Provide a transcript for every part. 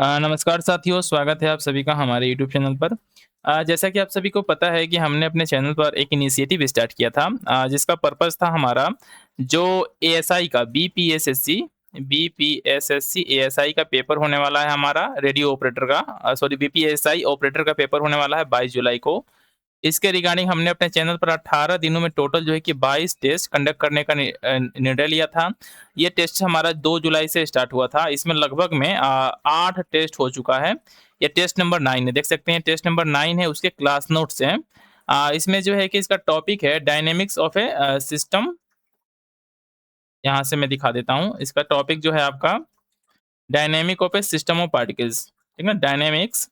नमस्कार साथियों, स्वागत है आप सभी का हमारे यूट्यूब चैनल पर। जैसा कि आप सभी को पता है कि हमने अपने चैनल पर एक इनिशिएटिव स्टार्ट किया था, जिसका पर्पस था हमारा जो एएसआई का बीपीएसएससी एएसआई का पेपर होने वाला है हमारा रेडियो ऑपरेटर का, सॉरी बीपीएसआई ऑपरेटर का पेपर होने वाला है 22 जुलाई को। इसके रिगार्डिंग हमने अपने चैनल पर 18 दिनों में टोटल जो है कि 22 टेस्ट कंडक्ट करने का निर्णय लिया था। ये टेस्ट हमारा 2 जुलाई से स्टार्ट हुआ था। इसमें लगभग में 8 टेस्ट हो चुका है। ये टेस्ट नंबर 9 है, देख सकते हैं टेस्ट नंबर 9 है, उसके क्लास नोट्स हैं। इसमें जो है कि इसका टॉपिक है डायनेमिक्स ऑफ ए सिस्टम। यहाँ से मैं दिखा देता हूँ। इसका टॉपिक जो है आपका dynamic of A system of particles, ठीक है? Dynamics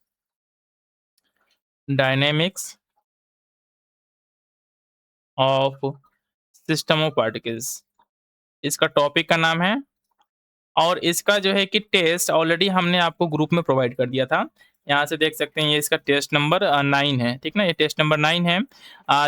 dynamics of system of particles, इसका टॉपिक का नाम है। और इसका जो है कि टेस्ट ऑलरेडी हमने आपको ग्रुप में प्रोवाइड कर दिया था। यहाँ से देख सकते हैं ये इसका टेस्ट नंबर 9 है, ठीक ना? ये टेस्ट नंबर 9 है,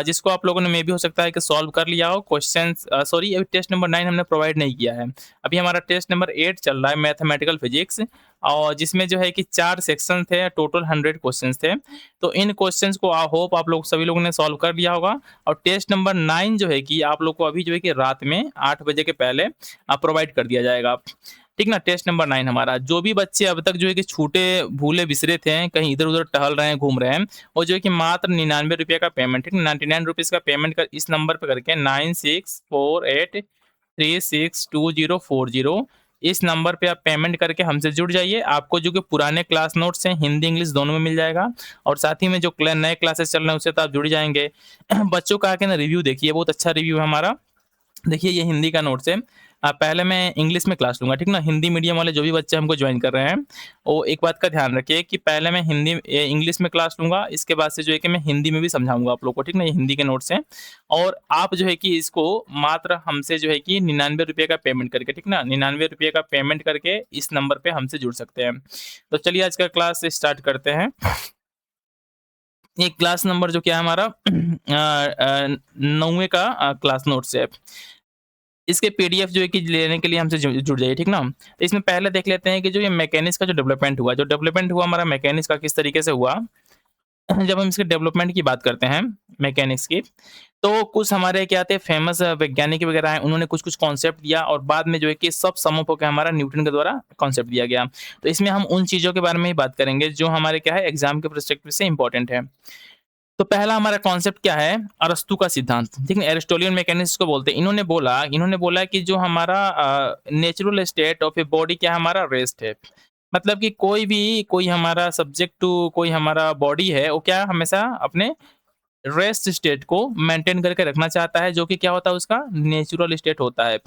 जिसको आप लोगों ने मे बी हो सकता है कि सॉल्व कर लिया हो क्वेश्चंस। सॉरी, अभी टेस्ट नंबर 9 हमने प्रोवाइड नहीं किया है। अभी हमारा टेस्ट नंबर 8 चल रहा है, मैथमेटिकल फिजिक्स, और जिसमें जो है कि 4 सेक्शन थे, टोटल 100 क्वेश्चंस थे। तो इन क्वेश्चंस को आई होप आप लोग सभी लोगों ने सॉल्व कर लिया होगा। और टेस्ट नंबर 9 जो है कि आप लोग को अभी जो है कि रात में 8 बजे के पहले प्रोवाइड कर दिया जाएगा। ठीक ना? टेस्ट नंबर 9 हमारा। जो भी बच्चे अब तक जो है कि छूटे भूले बिसरे थे, कहीं इधर-उधर टहल रहे हैं, घूम रहे हैं, वो जो है कि मात्र ₹99 का पेमेंट, ठीक है? ₹99 का पेमेंट कर इस नंबर पे करके 9648362040, इस नंबर पे आप पेमेंट करके हमसे जुड़ जाइए। आपको जो कि पुराने क्लास नोट्स हैं, हिंदी, इंग्लिश दोनों में मिल जाएगा, और साथ ही में जो नए क्लासेस चल रहे हैं उससे तो आप जुड़ ही जाएँगे। बच्चों का आके ना रिव्यू देखिए, बहुत अच्छा रिव्यू है हमारा। देखिए ये हिंदी का नोट्स है। पहले मैं इंग्लिश में क्लास लूँगा, ठीक ना? हिंदी मीडियम वाले जो भी बच्चे हमको जॉइन कर रहे हैं, वो एक बात का ध्यान रखिए कि पहले मैं इंग्लिश में क्लास लूँगा, इसके बाद से जो है कि मैं हिंदी में भी समझाऊँगा आप लोग को, ठीक ना? ये हिंदी के नोट्स हैं, और आप जो है कि इसको मात्र हमसे जो है कि ₹99 का पेमेंट करके, ठीक ना? ₹99 का पेमेंट करके इस नंबर पे हमसे जुड़ सकते हैं। तो चलिए आज का क्लास स्टार्ट करते हैं। ये क्लास नंबर जो क्या है हमारा 9वें का क्लास नोट्स है। इसके पीडीएफ जो है कि लेने के लिए हमसे जुड़ जाइए, ठीक ना? तो इसमें पहले देख लेते हैं कि जो ये मैकेनिक्स का जो डेवलपमेंट हुआ हमारा मैकेनिक्स का किस तरीके से हुआ। जब हम इसके डेवलपमेंट की बात करते हैं मैकेनिक्स की, तो कुछ हमारे क्या थे फेमस वैज्ञानिक वगैरह हैं, उन्होंने कुछ-कुछ कॉन्सेप्ट दिया, और बाद में जो है कि सब सम अप होके हमारा न्यूटन के द्वारा कॉन्सेप्ट दिया गया। तो इसमें हम उन चीज़ों के बारे में ही बात करेंगे जो हमारे क्या है एग्ज़ाम के पर्सपेक्टिव से इम्पोर्टेंट है। तो पहला हमारा कॉन्सेप्ट क्या है? अरस्तू का सिद्धांत, ठीक है? एरिस्टोटलियन मैकेनिक्स को बोलते हैं। इन्होंने बोला कि जो हमारा natural state of a body क्या है हमारा रेस्ट है। मतलब कि कोई हमारा सब्जेक्ट टू कोई हमारा बॉडी है, वो क्या हमेशा अपने रेस्ट स्टेट को मेंटेन करके रखना चाहता है, जो कि क्या होता है उसका नेचुरल स्टेट होता है।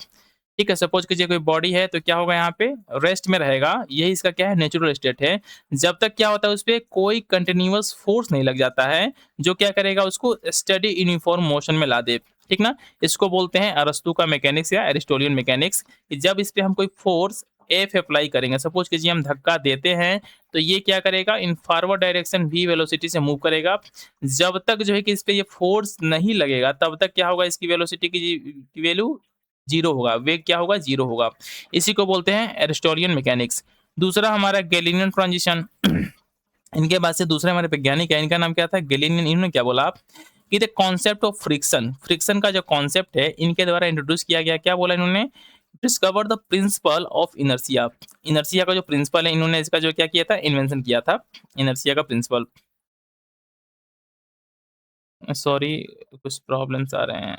ठीक है, सपोज कीजिए कोई बॉडी है तो क्या होगा यहाँ पे रेस्ट में रहेगा, यही इसका क्या है नेचुरल स्टेट है। जब तक क्या होता है उसपे कोई कंटिन्यूअस फोर्स नहीं लग जाता है, जो क्या करेगा उसको स्टडी यूनिफॉर्म मोशन में ला दे, ठीक ना? इसको बोलते हैं अरस्तू का मैकेनिक्स या एरिस्टोटलियन मैकेनिक्स, कि जब इस पे हम कोई फोर्स एफ अप्लाई करेंगे, सपोज कीजिए हम धक्का देते हैं, तो ये क्या करेगा in forward direction v velocity से मूव करेगा। जब तक जो है कि इस पे ये फोर्स नहीं लगेगा, तब तक क्या होगा इसकी वेलोसिटी की वैल्यू 0 होगा, वेग क्या होगा 0 होगा। इसी को बोलते हैं एरिस्टोटलियन मैकेनिक्स। दूसरा हमारा गैलीलियन ट्रांजिशन। इनके बाद से दूसरे हमारे वैज्ञानिक है, इनका नाम क्या था गैलीलियन। इन्होंने क्या बोला कि the concept of friction, friction का जो कॉन्सेप्ट है इनके द्वारा इंट्रोड्यूस किया गया। क्या बोला इन्होंने? Discover the principle of inertia. Inertia का जो प्रिंसिपल है, इन्होंने इसका जो क्या किया था इन्वेंशन किया था, इनर्शिया का प्रिंसिपल। सॉरी, कुछ प्रॉब्लम्स आ रहे हैं।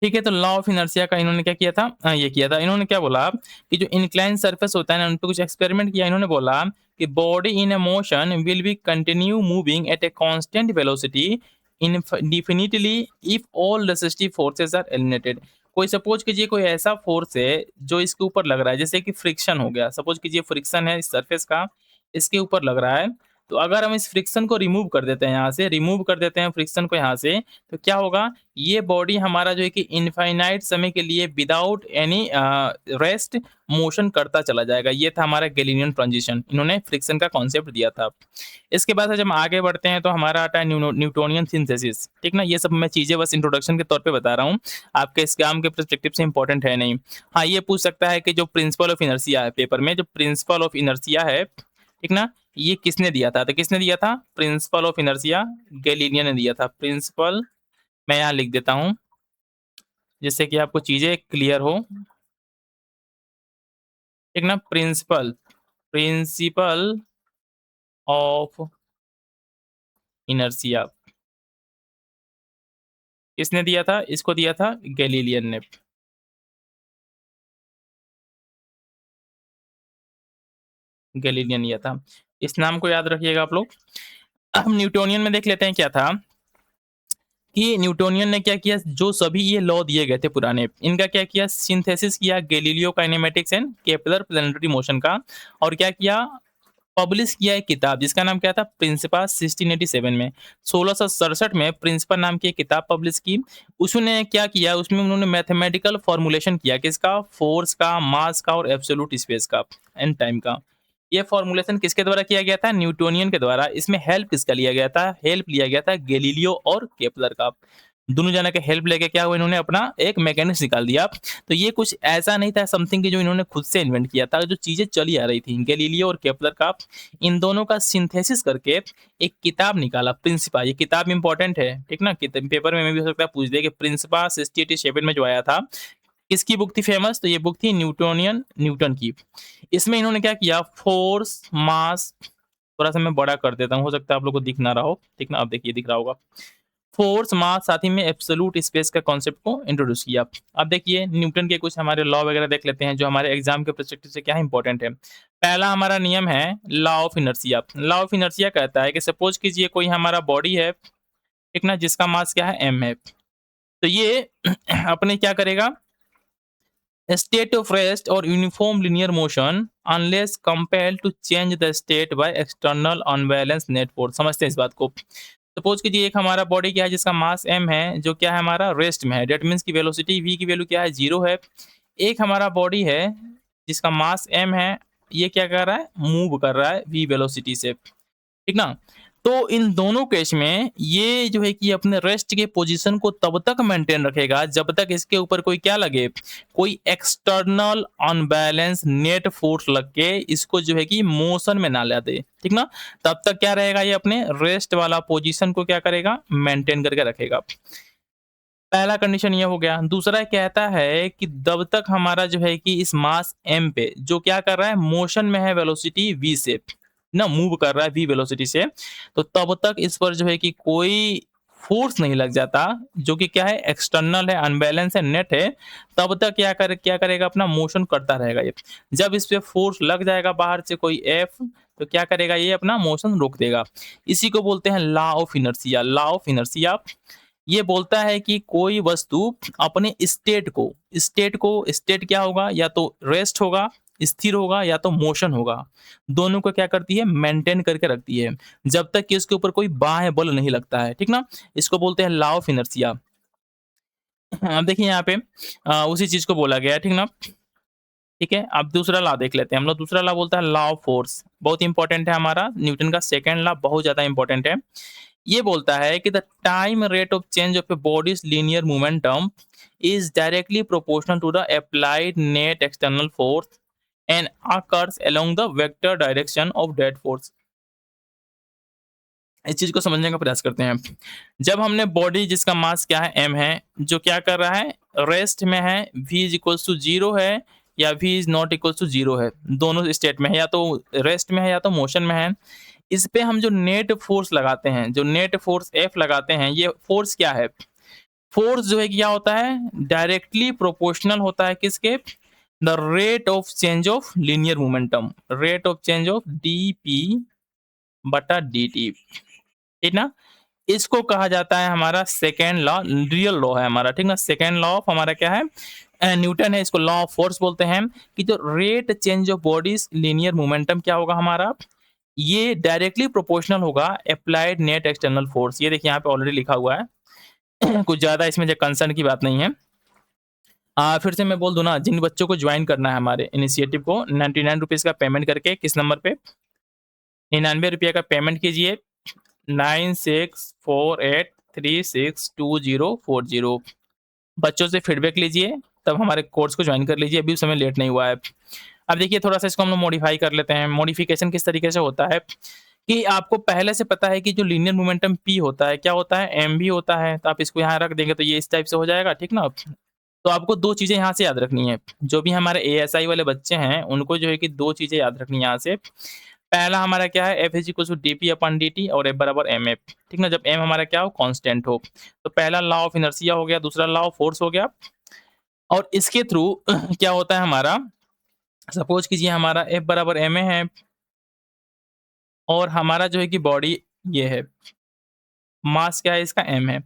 ठीक है, तो लॉ ऑफ इनर्शिया का इन्होंने क्या किया था? ये किया था। इन्होंने क्या बोला कि जो इंक्लाइन सरफेस होता है ना, उन पे कुछ एक्सपेरिमेंट किया। इन्होंने बोला कि body in a motion will be continue moving at a constant velocity indefinitely if all resistive forces are eliminated. कोई सपोज कीजिए कोई ऐसा फोर्स है जो इसके ऊपर लग रहा है, जैसे कि फ्रिक्शन हो गया। सपोज कीजिए फ्रिक्शन है इस सरफेस का, इसके ऊपर लग रहा है। तो अगर हम इस फ्रिक्शन को रिमूव कर देते हैं यहाँ से, रिमूव कर देते हैं फ्रिक्शन को यहाँ से, तो क्या होगा, ये बॉडी हमारा जो है कि इनफाइनाइट समय के लिए विदाउट एनी रेस्ट मोशन करता चला जाएगा। ये था हमारा गैलीलियन ट्रांजिशन, इन्होंने फ्रिक्शन का कॉन्सेप्ट दिया था। इसके बाद से जब हम आगे बढ़ते हैं तो हमारा आता है न्यूटोनियन सिंथेसिस, ठीक ना। ये सब मैं चीज़ें बस इंट्रोडक्शन के तौर पे बता रहा हूँ, आपके एग्जाम के पर्सपेक्टिव से इंपॉर्टेंट है नहीं। हाँ, ये पूछ सकता है कि जो प्रिंसिपल ऑफ इनर्शिया है पेपर में, जो प्रिंसिपल ऑफ इनर्शिया है, ठीक ना, ये किसने दिया था? तो किसने दिया था? प्रिंसिपल ऑफ इनर्शिया गैलीलियन ने दिया था। प्रिंसिपल मैं यहाँ लिख देता हूँ, जिससे कि आपको चीज़ें क्लियर हो, ठीक ना। प्रिंसिपल प्रिंसिपल ऑफ इनर्शिया किसने दिया था? इसको दिया था गैलीलियन ने। गैलीलियन दिया था। इस नाम को याद रखिएगा आप लोग। अब हम न्यूटोनियन में देख लेते हैं क्या था कि न्यूटोनियन ने क्या किया, जो सभी ये लॉ दिए गए थे पुराने, इनका क्या किया, सिंथेसिस किया Galileo kinematics and Kepler planetary motion का, और क्या किया, पब्लिश किया एक किताब जिसका नाम क्या था, प्रिंसिपा 1687 में। 1667 में प्रिंसिपा नाम की एक किताब पब्लिश की। उसने क्या किया, उसमें उन्होंने मैथमेटिकल फॉर्मुलेशन किया, किसका, फोर्स का, मास का और एब्सोल्यूट स्पेस का एंड टाइम का। ये फॉर्मुलेशन किसके द्वारा किया गया था, न्यूटोनियन के द्वारा। इसमें हेल्प किसका लिया गया था, हेल्प लिया गया था गैलीलियो और केपलर का। दोनों जना के हेल्प लेके क्या हुआ, इन्होंने अपना एक मैकेनिक्स निकाल दिया। तो ये कुछ ऐसा नहीं था समथिंग कि जो इन्होंने खुद से इन्वेंट किया था, जो चीजें चली आ रही थी गैलीलियो और केपलर का, इन दोनों का सिंथेसिस करके एक किताब निकाला, प्रिंसिपा। ये किताब इंपॉर्टेंट है, ठीक ना, पेपर में भी हो सकता है पूछ दे कि प्रिंसिपा 1687 में जो आया था, किसकी बुक थी फेमस, तो ये बुक थी न्यूटन की। इसमें इन्होंने क्या किया, फोर्स, मास, थोड़ा सा मैं बड़ा कर देता हूँ, हो सकता है आप लोग को दिख ना रहा हो, ठीक ना, अब देखिए दिख रहा होगा। फोर्स, मास, साथ ही में एब्सोल्यूट स्पेस का कॉन्सेप्ट को इंट्रोड्यूस किया। अब देखिए न्यूटन के कुछ हमारे लॉ वगैरह देख लेते हैं, जो हमारे एग्जाम के पर्सपेक्टिव से क्या इंपॉर्टेंट है। पहला हमारा नियम है law of inertia. Law of inertia कहता है कि सपोज कीजिए कोई हमारा बॉडी है, ठीक ना, जिसका मास क्या है, m है। तो ये अपने क्या करेगा, state of rest or uniform linear motion unless compelled to change the state by external unbalanced net force। समझते हैं इस बात को। सपोज कीजिए एक हमारा बॉडी क्या है, जिसका मास m है, जो क्या है, हमारा रेस्ट में है। डेट मीन्स की वेलोसिटी v की वैल्यू क्या है, 0 है। एक हमारा बॉडी है जिसका मास m है, ये क्या कर रहा है, मूव कर रहा है v वेलोसिटी से, ठीक ना। तो इन दोनों केस में ये जो है कि अपने रेस्ट के पोजीशन को तब तक मेंटेन रखेगा जब तक इसके ऊपर कोई क्या लगे, कोई एक्सटर्नल अनबैलेंस नेट फोर्स लग के इसको जो है कि मोशन में ना ला दे, ठीक ना। तब तक क्या रहेगा, ये अपने रेस्ट वाला पोजीशन को क्या करेगा, मेंटेन करके रखेगा। पहला कंडीशन ये हो गया। दूसरा कहता है कि जब तक हमारा जो है कि इस मास m पे जो क्या कर रहा है, मोशन में है वेलोसिटी v से, ना मूव कर रहा है v वेलोसिटी से, तो तब तक इस पर जो है कि कोई फोर्स नहीं लग जाता, जो कि क्या है, एक्सटर्नल है, अनबैलेंस है, नेट है। तब तक क्या करेगा, अपना मोशन करता रहेगा ये। जब इस पे फोर्स लग जाएगा बाहर से कोई f, तो क्या करेगा, ये अपना मोशन रोक देगा। इसी को बोलते हैं law of inertia. Law of inertia ये बोलता है कि कोई वस्तु अपने स्टेट क्या होगा, या तो रेस्ट होगा, स्थिर होगा, या तो मोशन होगा। दोनों को क्या करती है, मेंटेन करके रखती है, जब तक कि उसके ऊपर कोई बाह्य बल नहीं लगता है, ठीक ना। इसको बोलते हैं लॉ ऑफ इनर्शिया। अब देखिए यहाँ पे उसी चीज को बोला गया है, ठीक ना। ठीक है, अब दूसरा लॉ देख लेते हैं हम लोग। दूसरा लॉ बोलता है लॉ ऑफ फोर्स। बहुत इंपॉर्टेंट है हमारा, न्यूटन का सेकंड लॉ बहुत ज्यादा इंपॉर्टेंट है। ये बोलता है कि the time rate of change of a body's linear momentum is directly proportional to the applied net external force and occurs along the vector direction of that force. इस चीज को समझने का प्रयास करते हैं। जब हमने बॉडी जिसका मास क्या है, m है, जो क्या कर रहा है, रेस्ट में है, v इज इक्वल्स टू 0 है, या v is not equals to 0 है, दोनों स्टेट में है, या तो रेस्ट में है या तो मोशन में है। इस पे हम जो नेट फोर्स लगाते हैं, जो नेट फोर्स F लगाते हैं, ये फोर्स क्या है, फोर्स जो है क्या होता है, डायरेक्टली प्रोपोर्शनल होता है किसके, the rate of change of linear momentum, rate of change of dp बटा dt, ठीक ना। इसको कहा जाता है हमारा सेकेंड लॉ, रियल लॉ है हमारा, ठीक ना। सेकेंड लॉ ऑफ हमारा क्या है, न्यूटन है, इसको लॉ ऑफ फोर्स बोलते हैं। कि जो rate change of bodies linear momentum क्या होगा हमारा, ये डायरेक्टली प्रोपोर्शनल होगा एप्लाइड नेट एक्सटर्नल फोर्स। ये देखिए यहाँ पे ऑलरेडी लिखा हुआ है। कुछ ज़्यादा इसमें जो कंसर्न की बात नहीं है। फिर से मैं बोल दूँ ना, जिन बच्चों को जॉइन करना है हमारे इनिशिएटिव को, 99 रुपीज़ का पेमेंट करके किस नंबर पे, ₹99 का पेमेंट कीजिए, 9648362040। बच्चों से फीडबैक लीजिए, तब हमारे कोर्स को जॉइन कर लीजिए, अभी उस समय लेट नहीं हुआ है। अब देखिए थोड़ा-सा इसको हम लोग मॉडिफाई कर लेते हैं। मॉडिफिकेशन किस तरीके से होता है कि आपको पहले से पता है कि जो लीनियर मोमेंटम p होता है, क्या होता है? mv होता है, तो आप इसको यहाँ रख देंगे तो ये इस टाइप से हो जाएगा, ठीक ना? तो आपको 2 चीज़ें यहाँ से याद रखनी है। जो भी हमारे एएसआई वाले बच्चे हैं, उनको जो है कि 2 चीज़ें याद रखनी है यहाँ से। पहला हमारा क्या है, F is equals to dp/dt और F बराबर mf, ठीक ना? जब m हमारा क्या हो, कांस्टेंट हो। तो पहला लॉ ऑफ इनर्शिया हो गया, दूसरा लॉ ऑफ फोर्स हो गया। और इसके थ्रू क्या होता है हमारा, सपोज कीजिए हमारा F बराबर ma है और हमारा जो है कि बॉडी ये है, मास क्या है इसका, m है।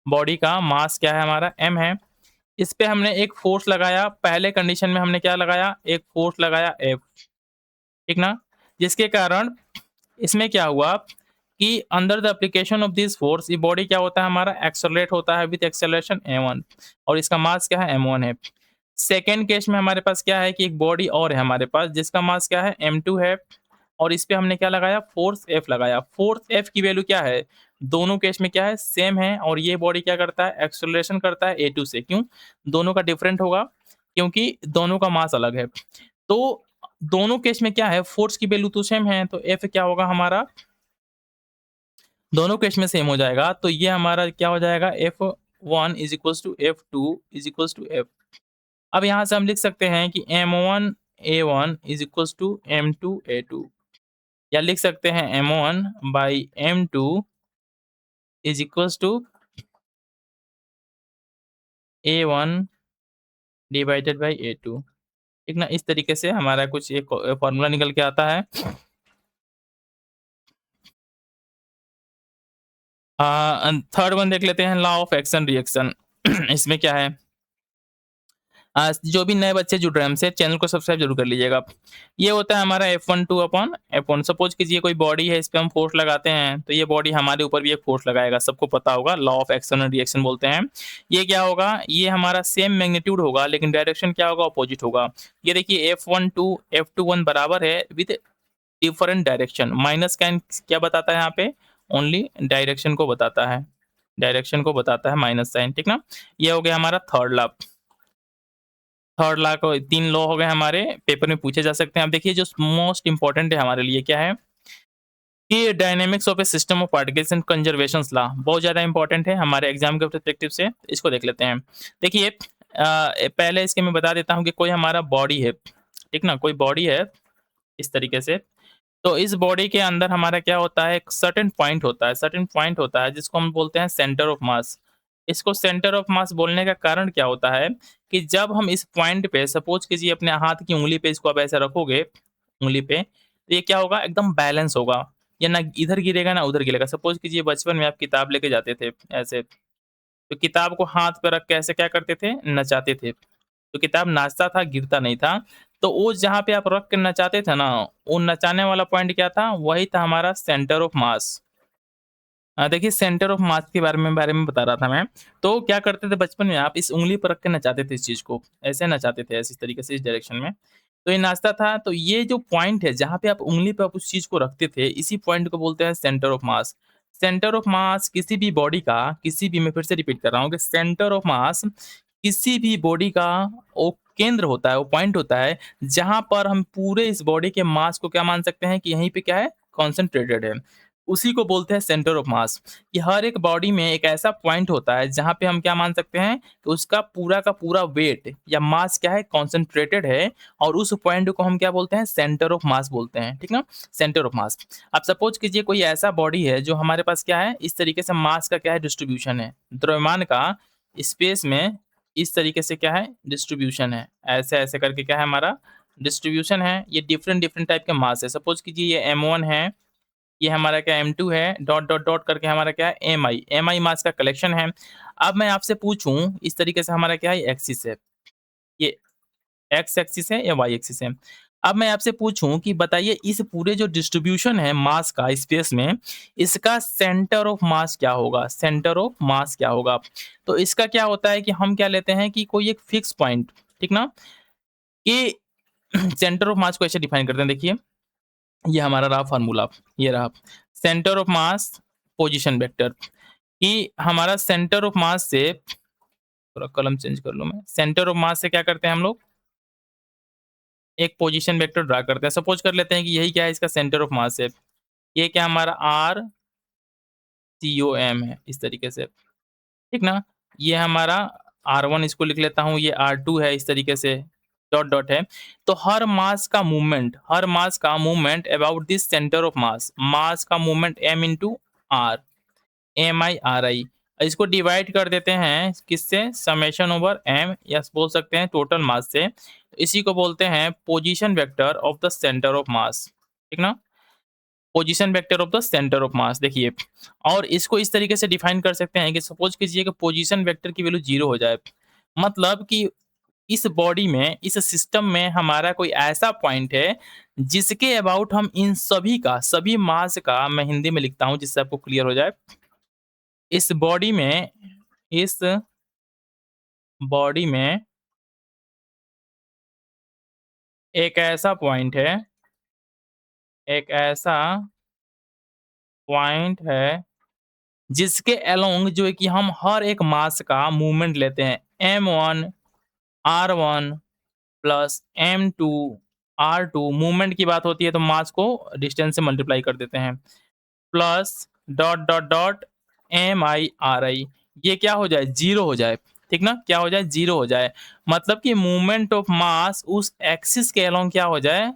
बॉडी का मास क्या है हमारा, m है। इस पे हमने एक फोर्स लगाया, पहले कंडीशन में हमने क्या लगाया, एक फोर्स लगाया F, ठीक ना? जिसके कारण इसमें क्या हुआ कि under the application of this force ये बॉडी क्या होता है हमारा, एक्सेलरेट होता है विद एक्सेलरेशन m1 और इसका मास क्या है, m1 है। सेकेंड केस में हमारे पास क्या है कि एक बॉडी और है हमारे पास जिसका मास क्या है, m2 है और इस पे हमने क्या लगाया, फोर्स F लगाया। फोर्स F की वैल्यू क्या है, दोनों केस में क्या है, सेम है और ये बॉडी क्या करता है, एक्सेलरेशन करता है A2 से। क्यों? दोनों का डिफरेंट होगा, क्योंकि दोनों का मास अलग है। तो दोनों केस में क्या है, फोर्स की वैल्यू तो सेम है, तो F क्या होगा हमारा, दोनों केस में सेम हो जाएगा। तो ये हमारा क्या हो जाएगा, F1 is equals to F2 is equals to F। अब यहाँ से हम लिख सकते हैं कि M1 A1 is equals to M2 A2, या लिख सकते हैं M1 by M2 is equals to A1 divided by A2, ठीक ना? इस तरीके से हमारा कुछ एक फॉर्मूला निकल के आता है। थर्ड वन देख लेते हैं, लॉ ऑफ एक्शन रिएक्शन। इसमें क्या है, जो भी नए बच्चे जुड़ रहे हैं हमसे, चैनल को सब्सक्राइब जरूर कर लीजिएगा। ये होता है हमारा F12 अपॉन F1। सपोज कीजिए कोई बॉडी है, इस पे हम फोर्स लगाते हैं तो ये बॉडी हमारे ऊपर भी एक फोर्स लगाएगा, सबको पता होगा, law of action and reaction बोलते हैं। ये क्या होगा, ये हमारा सेम मैग्नीट्यूड होगा लेकिन डायरेक्शन क्या होगा, अपोजिट होगा। ये देखिए F12 F21 बराबर है विद डिफरेंट डायरेक्शन। माइनस का क्या बताता है यहाँ पे, ओनली डायरेक्शन को बताता है, डायरेक्शन को बताता है माइनस साइन, ठीक ना? ये हो गया हमारा थर्ड लॉ। थर्ड लॉ को 3 लॉ हो गए हमारे, पेपर में पूछे जा सकते हैं। अब देखिए जो मोस्ट इंपॉर्टेंट है हमारे लिए क्या है कि dynamics of A system of particles and conservation law, बहुत ज़्यादा इंपॉर्टेंट है हमारे एग्जाम के पर्सपेक्टिव से। इसको देख लेते हैं। देखिए पहले इसके मैं बता देता हूँ कि कोई हमारा बॉडी है, ठीक ना? कोई बॉडी है इस तरीके से। तो इस बॉडी के अंदर हमारा क्या होता है, एक सर्टेन पॉइंट होता है, सर्टेन पॉइंट होता है जिसको हम बोलते हैं सेंटर ऑफ मास। इसको सेंटर ऑफ मास बोलने का कारण क्या होता है कि जब हम इस पॉइंट पे, सपोज कीजिए अपने हाथ की उंगली पे इसको आप ऐसे रखोगे, उंगली पे, तो ये क्या होगा, एकदम बैलेंस होगा। ये ना इधर गिरेगा ना उधर गिरेगा। सपोज कीजिए बचपन में आप किताब लेके जाते थे ऐसे, तो किताब को हाथ पे रख के ऐसे क्या करते थे, नचाते थे। तो किताब नाचता था, गिरता नहीं था। तो वो जहाँ पे आप रख के नचाते थे ना, वो नचाने वाला पॉइंट क्या था, वही था हमारा सेंटर ऑफ मास। देखिए सेंटर ऑफ मास के बारे में बता रहा था मैं। तो क्या करते थे बचपन में, आप इस उँगली पर रख के नचाते थे इस चीज़ को, ऐसे नचाते थे, ऐसे इस तरीके से इस डायरेक्शन में। तो ये नाचता था, तो ये जो पॉइंट है जहाँ पे आप उँगली पे आप उस चीज़ को रखते थे, इसी पॉइंट को बोलते हैं centre of mass. Centre of मास किसी भी बॉडी का, किसी भी, मैं फिर से रिपीट कर रहा हूँ कि सेंटर ऑफ मास किसी भी बॉडी का वो केंद्र होता है, वो पॉइंट होता है जहाँ पर हम पूरे इस बॉडी के मास को क्या मान सकते हैं कि यहीं पे क्या है, कॉन्सेंट्रेटेड है। उसी को बोलते हैं सेंटर ऑफ मास। कि हर एक बॉडी में एक ऐसा पॉइंट होता है जहाँ पे हम क्या मान सकते हैं कि उसका पूरा का पूरा वेट या मास क्या है, कॉन्सेंट्रेटेड है और उस पॉइंट को हम क्या बोलते हैं, सेंटर ऑफ मास बोलते हैं, ठीक ना? सेंटर ऑफ मास। अब सपोज कीजिए कोई ऐसा बॉडी है जो हमारे पास क्या है, इस तरीके से मास का क्या है, डिस्ट्रीब्यूशन है, द्रव्यमान का स्पेस में इस तरीके से क्या है, डिस्ट्रीब्यूशन है, ऐसे ऐसे करके क्या है हमारा डिस्ट्रीब्यूशन है। ये डिफरेंट डिफरेंट टाइप के मास है। सपोज कीजिए ये M1 है, ये हमारा क्या M2 है, डॉट डॉट डॉट करके हमारा क्या है, MI मास का कलेक्शन है। अब मैं आपसे पूछूं, इस तरीके से हमारा क्या है, एक्सिस है, ये एक्स एक्सिस है या वाई एक्सिस है। अब मैं आपसे पूछूं कि बताइए इस पूरे जो डिस्ट्रीब्यूशन है मास का स्पेस में, इसका सेंटर ऑफ मास क्या होगा? सेंटर ऑफ मास क्या होगा? तो इसका क्या होता है कि हम क्या लेते हैं कि कोई एक फिक्स पॉइंट, ठीक ना, कि सेंटर ऑफ मास को ऐसे डिफाइन करते हैं। देखिए ये हमारा रहा फार्मूला, ये रहा centre of mass position vector, कि हमारा सेंटर ऑफ मास से, थोड़ा कलम चेंज कर लूं मैं, सेंटर ऑफ मास से क्या करते हैं हम लोग, एक पोजीशन वेक्टर ड्रा करते हैं। सपोज कर लेते हैं कि यही क्या है, इसका सेंटर ऑफ मास है, ये क्या हमारा आर सी ओ एम है, इस तरीके से, ठीक ना। ये हमारा R1 इसको लिख लेता हूँ, ये R2 है, इस तरीके से डॉट डॉट है। तो हर मास का movement about this centre of mass, mass का movement m into R, M I R I, इसको डिवाइड कर देते हैं किससे, समेशन ओवर m, या बोल सकते हैं टोटल मास से। तो इसी को बोलते हैं position vector of the centre of मास, ठीक ना, position vector of the centre of मास। देखिए, और इसको इस तरीके से डिफाइन कर सकते हैं कि सपोज कीजिए कि पोजीशन वेक्टर की वैल्यू 0 हो जाए, मतलब कि इस बॉडी में, इस सिस्टम में हमारा कोई ऐसा पॉइंट है जिसके अबाउट हम इन सभी का, सभी मास का, मैं हिंदी में लिखता हूं जिससे आपको क्लियर हो जाए, इस बॉडी में, इस बॉडी में एक ऐसा पॉइंट है, एक ऐसा पॉइंट है जिसके अलोंग जो है कि हम हर एक मास का मूवमेंट लेते हैं, m1 r1 plus m2 r2, movement की बात होती है तो मास को डिस्टेंस से मल्टीप्लाई कर देते हैं, plus dot dot dot M I R I, ये क्या हो जाए, जीरो हो जाए, ठीक ना, क्या हो जाए, जीरो हो जाए, मतलब कि मूवमेंट ऑफ मास उस एक्सिस के अलोंग क्या हो जाए,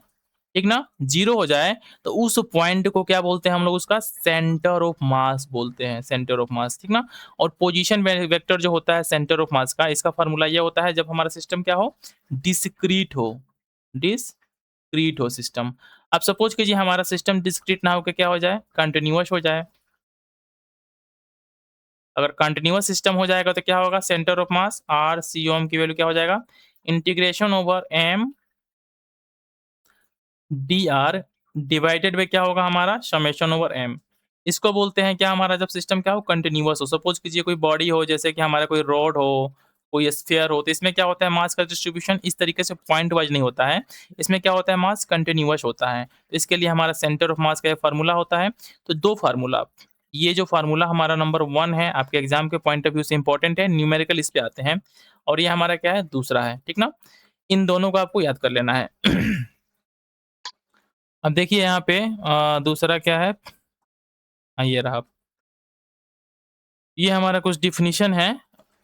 ठीक ना, जीरो हो जाए। तो उस पॉइंट को क्या बोलते हैं हम लोग, उसका सेंटर ऑफ मास बोलते हैं, सेंटर ऑफ मास, ठीक ना। और पोजीशन वेक्टर जो होता है सेंटर ऑफ मास का, इसका फॉर्मूला ये होता है जब हमारा सिस्टम क्या हो, डिस्क्रीट हो, डिस्क्रीट हो सिस्टम। अब सपोज कीजिए हमारा सिस्टम डिस्क्रीट ना होकर क्या हो जाए, कंटिन्यूअस हो जाए। अगर कंटिन्यूअस सिस्टम हो जाएगा तो क्या होगा, centre of mass R C M की वैल्यू क्या हो जाएगा, integration over M D R divided by क्या होगा हमारा, समेशन ओवर एम। इसको बोलते हैं क्या, हमारा जब सिस्टम क्या हो, कंटिन्यूअस हो। सपोज कीजिए कोई बॉडी हो, जैसे कि हमारा कोई रॉड हो, कोई स्फीयर हो, तो इसमें क्या होता है, मास का डिस्ट्रीब्यूशन इस तरीके से पॉइंट वाइज नहीं होता है, इसमें क्या होता है, मास कंटिन्यूअस होता है। तो इसके लिए हमारा सेंटर ऑफ मास का एक फार्मूला होता है। तो दो फार्मूला, ये जो फार्मूला हमारा नंबर 1 है, आपके एग्जाम के पॉइंट ऑफ व्यू से इंपॉर्टेंट है, न्यूमेरिकल इस पे आते हैं, और ये हमारा क्या है, दूसरा है, ठीक ना। इन दोनों को आपको याद कर लेना है। अब देखिए यहाँ पे दूसरा क्या है, ये रहा, ये हमारा कुछ डिफिनीशन है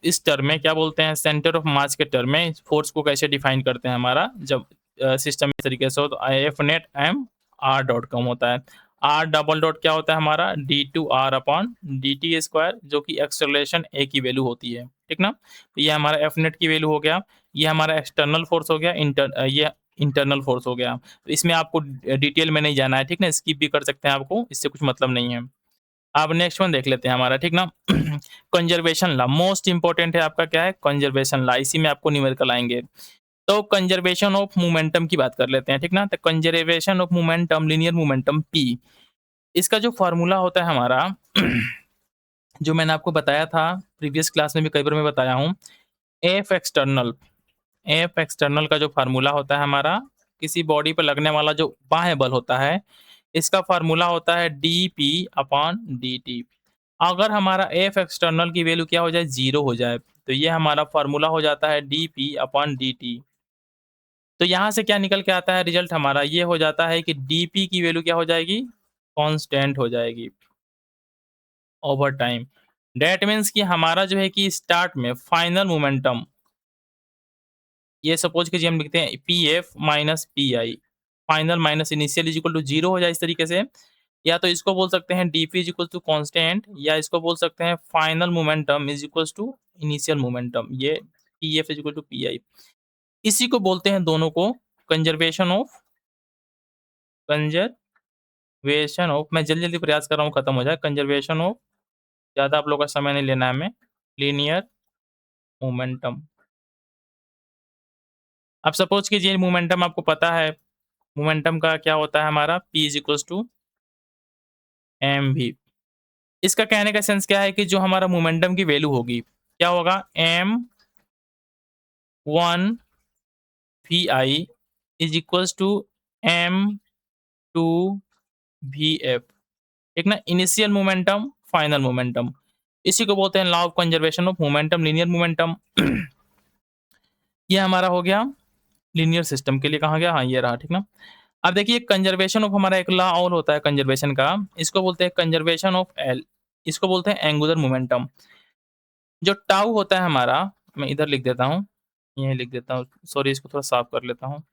इस टर्म में, क्या बोलते हैं, सेंटर ऑफ मास के टर्म में फोर्स को कैसे डिफाइन करते हैं हमारा, जब सिस्टम इस तरीके से हो, तो F net M R dot कम होता है, आर डबल डॉट क्या होता है हमारा, D two R upon D T square, जो कि एक्सेलरेशन ए की वैल्यू होती है, ठीक ना। तो ये हमारा एफ नेट की वैल्यू हो गया, ये हमारा एक्सटर्नल फोर्स हो गया, ये इंटरनल फोर्स हो गया। तो इसमें आपको डिटेल में नहीं जाना है, ठीक ना, स्किप भी कर सकते हैं, आपको इससे कुछ मतलब नहीं है। अब नेक्स्ट वन देख लेते हैं हमारा, ठीक ना। कंजर्वेशन लॉ मोस्ट इंपॉर्टेंट है आपका, क्या है, कंजर्वेशन लॉ, इसी में आपको न्यूमेरिकल आएंगे। तो कंजर्वेशन ऑफ मोमेंटम की बात कर लेते हैं, ठीक ना। तो conservation of momentum, linear momentum P, इसका जो फॉर्मूला होता है हमारा, जो मैंने आपको बताया था प्रीवियस क्लास में भी कई बार मैं बताया हूँ, एफ एक्सटर्नल, एफ एक्सटर्नल का जो फार्मूला होता है हमारा, किसी बॉडी पर लगने वाला जो बाह्य बल होता है, इसका फार्मूला होता है D P upon D T. अगर हमारा एफ एक्सटर्नल की वैल्यू क्या हो जाए, जीरो हो जाए, तो ये हमारा फार्मूला हो जाता है D P upon D T. तो यहाँ से क्या निकल के आता है, रिजल्ट हमारा ये हो जाता है कि डी पी की वैल्यू क्या हो जाएगी, कांस्टेंट हो जाएगी ओवर टाइम। डेट मीन्स कि हमारा जो है कि स्टार्ट में फाइनल मोमेंटम, ये सपोज कीजिए हम लिखते हैं P F minus P I, final minus initial is equal to zero हो जाए, इस तरीके से। या तो इसको बोल सकते हैं D P is equal to constant, या इसको बोल सकते हैं final momentum is equal to initial momentum, ये P F is equal to P I. इसी को बोलते हैं दोनों को कंजर्वेशन ऑफ, कंजर्वेशन ऑफ, मैं जल्दी जल्दी प्रयास कर रहा हूँ खत्म हो जाए, कंजर्वेशन ऑफ, ज्यादा आप लोग का समय नहीं लेना है हमें, लीनियर मोमेंटम। अब सपोज कीजिए मोमेंटम आपको पता है, मोमेंटम का क्या होता है हमारा P is equals to M V. इसका कहने का सेंस क्या है कि जो हमारा मोमेंटम की वैल्यू होगी क्या होगा M one V I is equals to M two V F. एक ना इनिशियल मोमेंटम फाइनल मोमेंटम, इसी को बोलते हैं law of conservation of momentum linear momentum. ये हमारा हो गया लीनियर सिस्टम के लिए, कहा गया हाँ ये रहा ठीक ना। अब देखिए कंजर्वेशन ऑफ हमारा एक लॉ और होता है कंजर्वेशन का, इसको बोलते हैं कंजर्वेशन ऑफ एल, इसको बोलते हैं एंगुलर मोमेंटम। जो टाउ होता है हमारा, मैं इधर लिख देता हूँ, यहीं लिख देता हूँ, सॉरी इसको थोड़ा साफ कर लेता हूँ।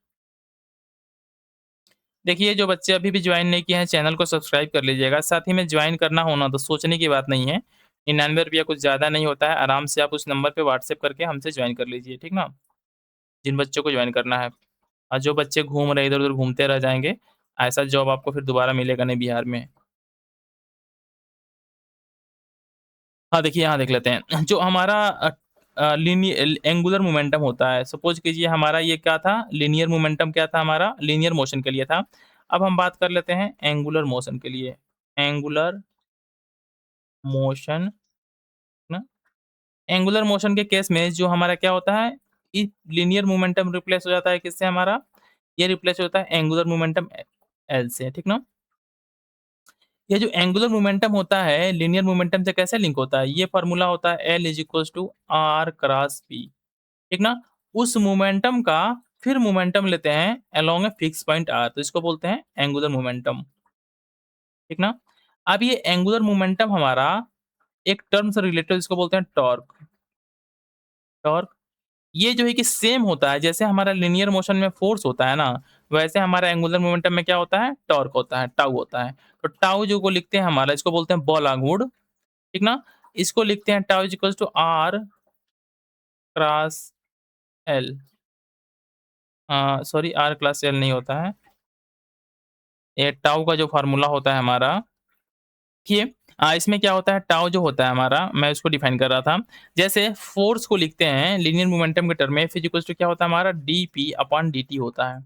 देखिए जो बच्चे अभी भी ज्वाइन नहीं किए हैं चैनल को सब्सक्राइब कर लीजिएगा, साथ ही में ज्वाइन करना होना तो सोचने की बात नहीं है, 99 रुपया कुछ ज़्यादा नहीं होता है, आराम से आप उस नंबर पे व्हाट्सएप करके हमसे ज्वाइन कर लीजिए ठीक ना, जिन बच्चों को ज्वाइन करना है। और जो बच्चे घूम रहे इधर-उधर घूमते रह जाएँगे, ऐसा जॉब आपको फिर दोबारा मिलेगा नहीं बिहार में। हाँ, देखिए यहाँ देख लेते हैं। जो हमारा एंगुलर मोमेंटम होता है, सपोज़ कीजिए हमारा ये क्या था, लीनियर मोमेंटम क्या था हमारा, लीनियर मोशन के लिए था। अब हम बात कर लेते हैं एंगुलर मोशन के लिए। एंगुलर मोशन ना, एंगुलर मोशन के केस में जो हमारा क्या होता है, इ लीनियर मोमेंटम रिप्लेस हो जाता है किससे हमारा, ये रिप्लेस होता है एंगुलर मोमेंटम एल से, ठीक ना? ये जो एंगुलर मोमेंटम होता है, लीनियर मोमेंटम से कैसे लिंक होता है? ये फ़ॉर्मूला होता है L is equals to R cross P, ठीक ना? उस मोमेंटम का फिर मोमेंटम लेते हैं along a fix point R, तो इसको बोलते हैं एंगुलर मोमेंटम, ठीक ना? अब ये एंगुलर मोमेंटम हमारा एक टर्म से रिलेटेड, इसको बोलते हैं टॉर्क। टॉर्क ये जो है कि सेम होता है, जैसे हमारा लीनियर मोशन में फोर्स होता है ना, वैसे हमारा एंगुलर मोमेंटम में क्या होता है? टॉर्क होता है, टाउ होता है। तो टाउ जो को लिखते हैं हमारा, इसको बोलते हैं बॉल आंगुड़, ठीक ना? इसको लिखते हैं tau is equals to r cross L, sorry r class L नहीं होता है, ये टाउ का जो फार्मूला होता है हमारा, देखिए इसमें क्या होता है, टाउ जो होता है हमारा, मैं उसको डिफाइन कर रहा था। जैसे फोर्स को लिखते हैं लीनियर मोमेंटम के टर्म में, F इक्वल्स टू क्या होता है हमारा, D P upon D T होता है।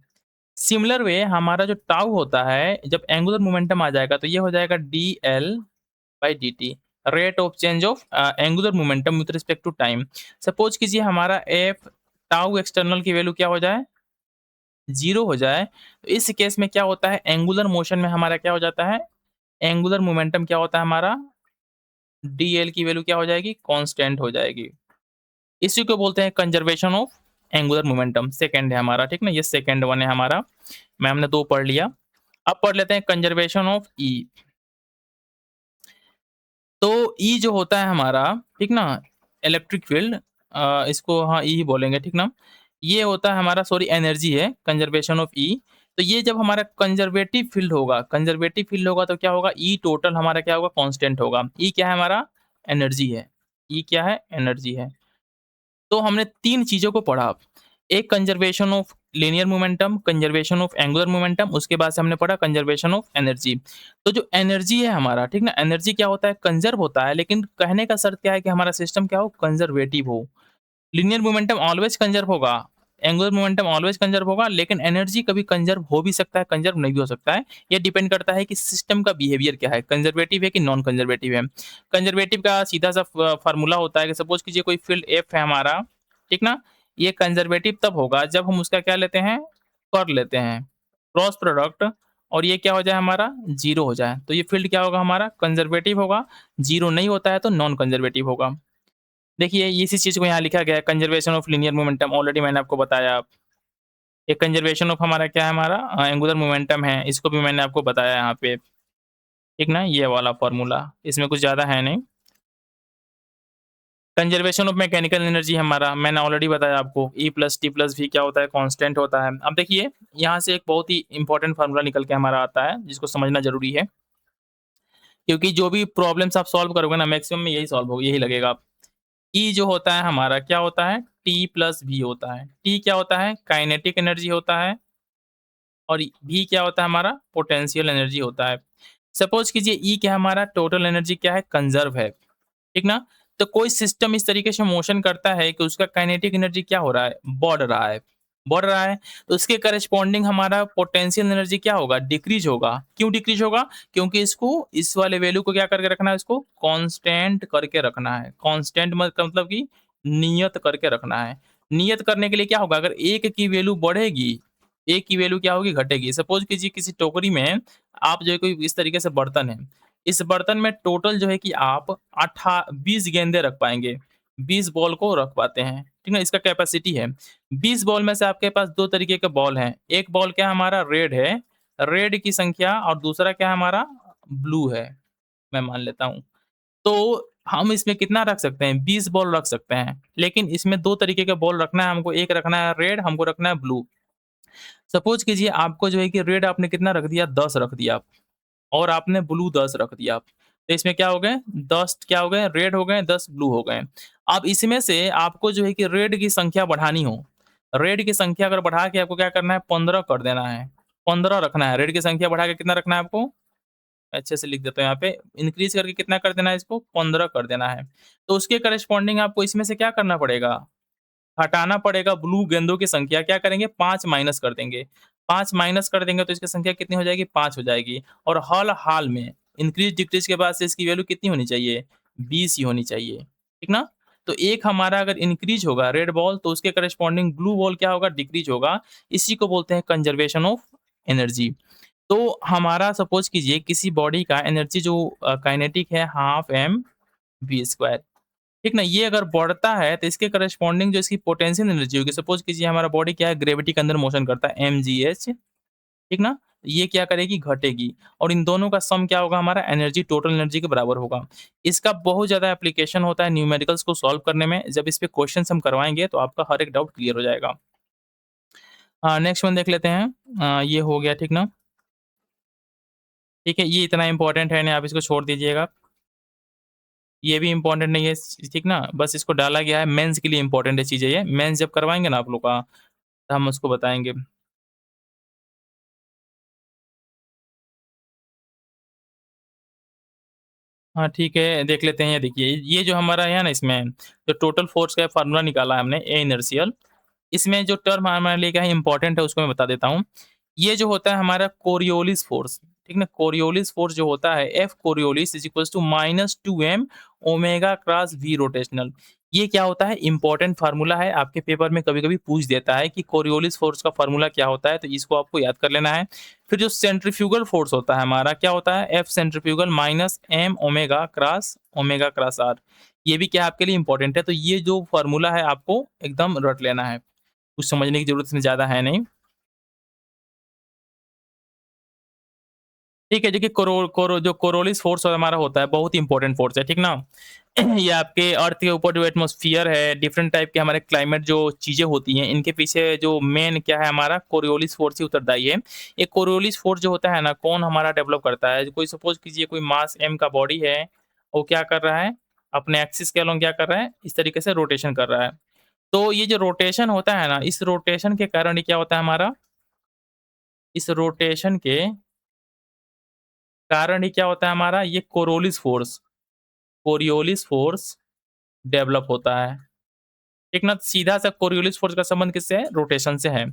सिमिलर वे हमारा जो टाउ होता है, जब एंगुलर मोमेंटम आ जाएगा तो ये हो जाएगा D L by D T, rate of change of angular momentum with respect to time. Suppose कीजिए हमारा एफ टाउ एक्सटर्नल की वैल्यू क्या हो जाए, जीरो हो जाए, तो इस केस में क्या होता है, एंगुलर मोशन में हमारा क्या हो जाता है, एंगुलर मोमेंटम क्या होता है हमारा, डी एल की वैल्यू क्या हो जाएगी, कांस्टेंट हो जाएगी। इसी को बोलते हैं conservation of angular momentum, second है हमारा, ठीक ना, ये सेकंड वन है हमारा, मैं हमने दो पढ़ लिया। अब पढ़ लेते हैं कंजर्वेशन ऑफ ई। तो ई जो होता है हमारा, ठीक ना, इलेक्ट्रिक फील्ड, इसको हाँ ई ही बोलेंगे, ठीक ना, ये होता है हमारा, सॉरी एनर्जी है, कंजर्वेशन ऑफ ई। तो ये जब हमारा कंजर्वेटिव फील्ड होगा तो क्या होगा, ई टोटल हमारा क्या होगा, कांस्टेंट होगा। ई क्या है हमारा, एनर्जी है, ई क्या है, एनर्जी है। तो हमने तीन चीजों को पढ़ा, एक conservation of linear momentum, conservation of angular momentum, उसके बाद से हमने पढ़ा कंजर्वेशन ऑफ एनर्जी। तो जो एनर्जी है हमारा, ठीक ना, एनर्जी क्या होता है, कंजर्व होता है, लेकिन कहने का शर्त क्या है कि हमारा सिस्टम क्या हो, कंजर्वेटिव हो। लीनियर मोमेंटम ऑलवेज कंजर्व होगा, एंगुलर मोमेंटम ऑलवेज कंजर्व होगा, लेकिन एनर्जी कभी कंजर्व हो भी सकता है, कंजर्व नहीं भी हो सकता है। ये डिपेंड करता है कि सिस्टम का बिहेवियर क्या है, कंजर्वेटिव है कि नॉन कंजर्वेटिव है। कंजर्वेटिव का सीधा सा फार्मूला होता है कि सपोज कीजिए कोई फील्ड एफ है हमारा, ठीक ना, ये कंजर्वेटिव तब होगा जब हम उसका क्या लेते हैं, कर लेते हैं क्रॉस प्रोडक्ट, और ये क्या हो जाए हमारा, जीरो हो जाए, तो ये फील्ड क्या होगा हमारा, कंजर्वेटिव होगा। जीरो नहीं होता है तो नॉन कंजर्वेटिव होगा। देखिए इसी चीज़ को यहाँ लिखा गया है, conservation of linear momentum, already मैंने आपको बताया। ये कंजर्वेशन ऑफ हमारा क्या है, हमारा एंगुलर मोमेंटम है, इसको भी मैंने आपको बताया यहाँ पे, ठीक ना, ये वाला फॉर्मूला, इसमें कुछ ज़्यादा है नहीं। कंजर्वेशन ऑफ मैकेनिकल एनर्जी हमारा मैंने ऑलरेडी बताया आपको, E plus T plus V क्या होता है, कांस्टेंट होता है। अब देखिए यहाँ से एक बहुत ही इंपॉर्टेंट फार्मूला निकल के हमारा आता है, जिसको समझना जरूरी है, क्योंकि जो भी प्रॉब्लम्स आप सॉल्व करोगे ना, मैक्सिमम में यही सॉल्व होगा, यही लगेगा। ई जो होता है हमारा क्या होता है, टी प्लस वी होता है। टी क्या होता है, काइनेटिक एनर्जी होता है, और वी क्या होता है हमारा, पोटेंशियल एनर्जी होता है। सपोज कीजिए ई क्या है हमारा, टोटल एनर्जी क्या है, कंजर्व है, ठीक ना। तो कोई सिस्टम इस तरीके से मोशन करता है कि उसका काइनेटिक एनर्जी क्या हो रहा है, बढ़ रहा है, बढ़ रहा है, तो इसके करस्पॉन्डिंग हमारा पोटेंशियल एनर्जी क्या होगा? डिक्रीज़ होगा। क्यों डिक्रीज़ होगा? क्योंकि इसको इस वाले वैल्यू को क्या करके रखना है, इसको कांस्टेंट करके रखना है। कांस्टेंट मतलब कि नियत करके रखना है। नियत करने के लिए क्या होगा? अगर 1 की वैल्यू बढ़ेगी, 1 की वैल्यू क्या होगी? घटेगी। सपोज़ कीजिए किसी टोकरी में आप जो है कोई इस तरीके से बर्तन है। इस बर्तन में टोटल जो है कि आप 20 गेंदें रख पाएँगे। 20 बॉल को रख पाते हैं। ठीक है? इसका कैपेसिटी है। 20 बॉल में से आपके पास 2 तरीके के बॉल हैं। एक बॉल क्या हमारा रेड है, रेड की संख्या और दूसरा क्या हमारा ब्लू है, मैं मान लेता हूँ। तो हम इसमें कितना रख सकते हैं? 20 बॉल रख सकते हैं। लेकिन इसमें 2 तरीके के बॉल रखना है हमको, एक रखना है रेड, हमको रखना है ब्लू। सपोज़ कीजिए आपको जो है कि रेड आपने कितना रख दिया? 10 रख दिया और आपने ब्लू 10 रख दिया। तो इसमें क्या हो गए? 10 क्या हो गए? रेड हो गए, 10 ब्लू हो गए। अब इसमें से आपको जो है कि रेड की संख्या बढ़ानी हो, रेड की संख्या अगर बढ़ा के आपको क्या करना है? 15 कर देना है। 15 रखना है, रेड की संख्या बढ़ा के कितना रखना है आपको? अच्छे से लिख देता हूँ यहाँ पे, इंक्रीज़ करके कितना कर देना है इसको? 15 कर देना है। तो उसके करस्पॉन्डिंग आपको इसमें से क्या करना पड़ेगा? हटाना पड़ेगा ब्लू गेंदों की संख्या, क्या करेंगे? 5 माइनस कर देंगे। 5 माइनस कर देंगे तो इसकी संख्या कितनी हो जाएगी? 5 हो जाएगी और हाल-हाल में इंक्रीज़-डिक्रीज़ के बाद से इसकी वैल्यू कितनी होनी चाहिए? 20 ही होनी चाहिए। ठीक ना? तो एक हमारा अगर इंक्रीज़ होगा रेड बॉल तो उसके करस्पॉन्डिंग ब्लू बॉल क्या होगा? डिक्रीज़ होगा। इसी को बोलते हैं कंज़र्वेशन ऑफ एनर्जी। तो हमारा सपोज़ कीजिए किसी बॉडी का एनर्जी जो काइनेटिक है हाफ एम वी स्क्वायर। ठीक ना? ये अगर बढ़ता है तो इसके करस्पॉन्डिंग जो इसकी पोटेंशियल एनर्जी होगी, सपोज़ कीजिए हमारा बॉडी क्या है ग्रेविटी के अंदर मोशन करता है mgh, ठीक ना? ये क्या करेगी? घटेगी और इन दोनों का सम क्या होगा? हमारा एनर्जी टोटल एनर्जी के बराबर होगा। इसका बहुत ज़्यादा एप्लीकेशन होता है न्यूमेरिकल्स को सॉल्व करने में। जब इस पे क्वेश्चन्स हम करवाएँगे तो आपका हर एक डाउट क्लियर हो जाएगा। नेक्स्ट वन देख लेते हैं। ये हो गया ठीक ना? ठीक है, ये इतना इम्पोर्टेंट है नहीं, आप इसको छोड़ दीजिएगा। ये भी इम्पोर्टेंट नहीं है, ठीक ना? बस इसको डाला गया है, मेंस के लिए इम्पोर्टेंट है चीज़ें ये। मेंस जब करवाएँगे ना आप लोग का, तो हम उसको बताएँगे। हाँ, ठीक है, देख लेते हैं। ये देखिए, ये जो हमारा है ना इसमें, जो टोटल फ़ोर्स का फ़ॉर्मूला निकाला है हमने, ए इनर्शियल, इसमें जो टर्म हमारे लिए क्या है इम्पोर्टेंट है, उसको मैं बता देता हूँ। ये जो होता है हमारा कोरियोलिस फ़ोर्स, ठीक ना? कोरियोलिस फ़ोर्स जो होता है, F Coriolis is equals to -2m omega cross V rotational. ये क्या होता है? इम्पोर्टेंट फ़ॉर्मूला है, आपके पेपर में कभी-कभी पूछ देता है कि कोरियोलिस फ़ोर्स का फ़ॉर्मूला क्या होता है, तो इसको आपको याद कर लेना है। फिर जो सेंट्रीफ्यूगल फ़ोर्स होता है हमारा, क्या होता है? F centrifugal minus M omega cross R. ये भी क्या है आपके लिए इम्पोर्टेंट है, तो ये जो फ़ॉर्मूला है आपको एकदम रट लेना है। कुछ समझने की ज़रूरत इसमें ज़्यादा है नहीं। ठीक है, देखिए जो कोरोलिस फ़ोर्स हमारा होता है, बहुत ही इम्पोर्टेंट फ़ोर्स है, ठीक ना? ये आपके अर्थ के ऊपर जो एटमॉस्फियर है, डिफरेंट टाइप के हमारे क्लाइमेट जो चीज़ें होती हैं, इनके पीछे जो मेन क्या है हमारा कोरियोलिस फ़ोर्स ही उत्तरदायी है। ये कोरियोलिस फ़ोर्स जो होता है ना, कौन हमारा डेवलप करता है? कोई सपोज़ कीजिए कोई मास m का बॉडी है, वो क्या कर रहा है? अपने एक्सिस के अलोंग क्या कर रहा है? इस तरीके से रोटेशन कर रहा है। तो ये जो रोटेशन होता है ना, इस रोटेशन के कारण ये क्या होता है हमारा? इस रोटेशन के कारण ये क्या होता है हमारा? ये कोरियोलिस फ़ोर्स डेवलप होता है। ठीक ना? सीधा सा कोरियोलिस फ़ोर्स का संबंध किससे है? रोटेशन से है।